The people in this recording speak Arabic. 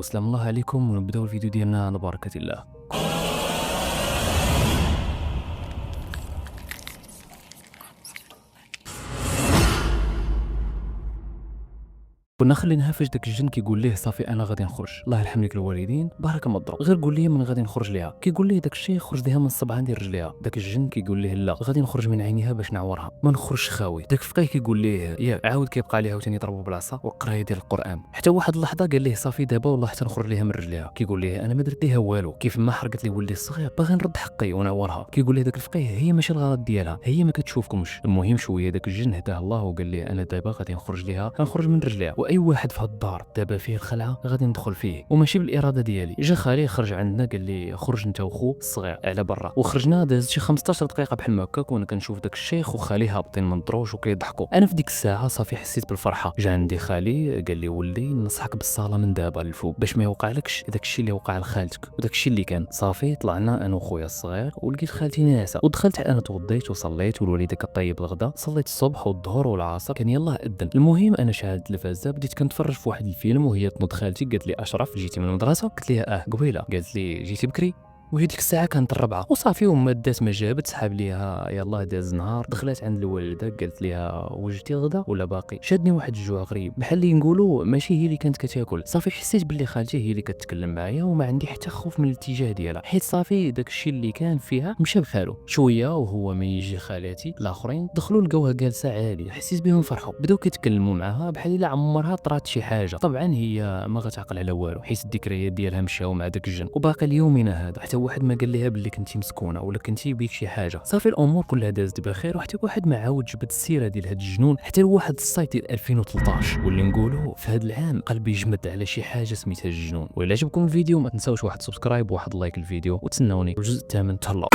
وسلام الله عليكم، ونبداو الفيديو ديالنا على بركة الله. كنا خليناها فاش داك الجن كيقول ليه صافي انا غادي نخرج، الله يرحم لك الوالدين بارك مضروب، غير قول لي من غادي نخرج ليها. كيقول ليه داك الشيء خرج ليها من الصبعان ديال رجليها. داك الجن كيقول ليه لا، غادي نخرج من عينيها باش نعورها، ما نخرجش خاوي. داك الفقيه كيقول ليه يا عاود، كيبقى عليه عاوتاني يضربو بالعصا والقرايه ديال القران، حتى واحد اللحظه قال ليه صافي دابا والله حتى نخرج ليها من رجليها. كيقول ليه انا ما درت ليها والو، كيف ما حرقت لي ولدي الصغير باغي نرد حقي ونعورها. كيقول ليه داك الفقيه هي ماشي الغلط ديالها، هي ما كتشوفكمش. المهم شويه داك الجن هداه الله وقال ليه انا دابا غادي نخرج ليها، غنخرج من رجليها، واي واحد في هاد الدار دابا فيه الخلعه غادي ندخل فيه وماشي بالاراده ديالي. جا خالي خرج عندنا قال لي خرج انت وخو الصغير على برا، وخرجنا دازت شي 15 دقيقه بحال ما هكاك، وانا كنشوف داك الشيخ وخالي هابطين من الدروج وكيضحكوا. انا في ديك الساعه صافي حسيت بالفرحه. جا عندي خالي قال لي ولدي نصحك بالصلاه من دابا للفوق باش ما يوقعلكش داك الشيء اللي وقع لخالتك وداك الشيء اللي كان. صافي طلعنا انا وخويا الصغير ولقيت خالتي ناعسه، ودخلت انا توضيت وصليت، والوالده كطيب الغدا، صليت الصبح والظهر والعصر، كان يلاه اذن. المهم انا شاهد التلفازه بديت كنتفرج في واحد الفيلم، وهي تنوض خالتي قالت لي اشرف جيتي من المدرسه؟ قلت لها قبيله. قالت لي جيتي بكري؟ وهي ديك الساعه كانت الربعه وصافي، وما دات ما جابت، سحاب ليها يلاه داز نهار. دخلت عند الوالده قالت لها وجدتي الغدا ولا باقي؟ شادني واحد الجوع غريب بحال اللي نقولوا ماشي هي اللي كانت كتاكل. صافي حسيت باللي خالتي هي اللي كتكلم معايا، وما عندي حتى خوف من الاتجاه ديالها، حيت صافي داك الشيء اللي كان فيها مشى بحالو. شويه وهو ما يجي خالاتي الاخرين دخلوا لقاوها جالسه عاليه، حسيت بهم فرحوا، بداو كيتكلموا معاها بحال الا عمرها طرات شي حاجه. طبعا هي ما غتعقل على والو، حيت الذكريات ديالها مشاو مع داك الجن، وباقي ليومنا هذا حتى واحد ما قال لها باللي كنتي مسكونه ولا كنتي بيك شي حاجه. صافي الامور كلها دازت بخير، وحتى واحد ما عاود جبد السيره ديال هاد الجنون حتى لواحد الصيف ديال 2013، واللي نقولوا في هاد العام قلبي جمد على شي حاجه سميتها الجنون. وإلا عجبكم الفيديو ما تنساوش واحد سبسكرايب وواحد لايك الفيديو، وتسناوني الجزء الثامن. تهلاو.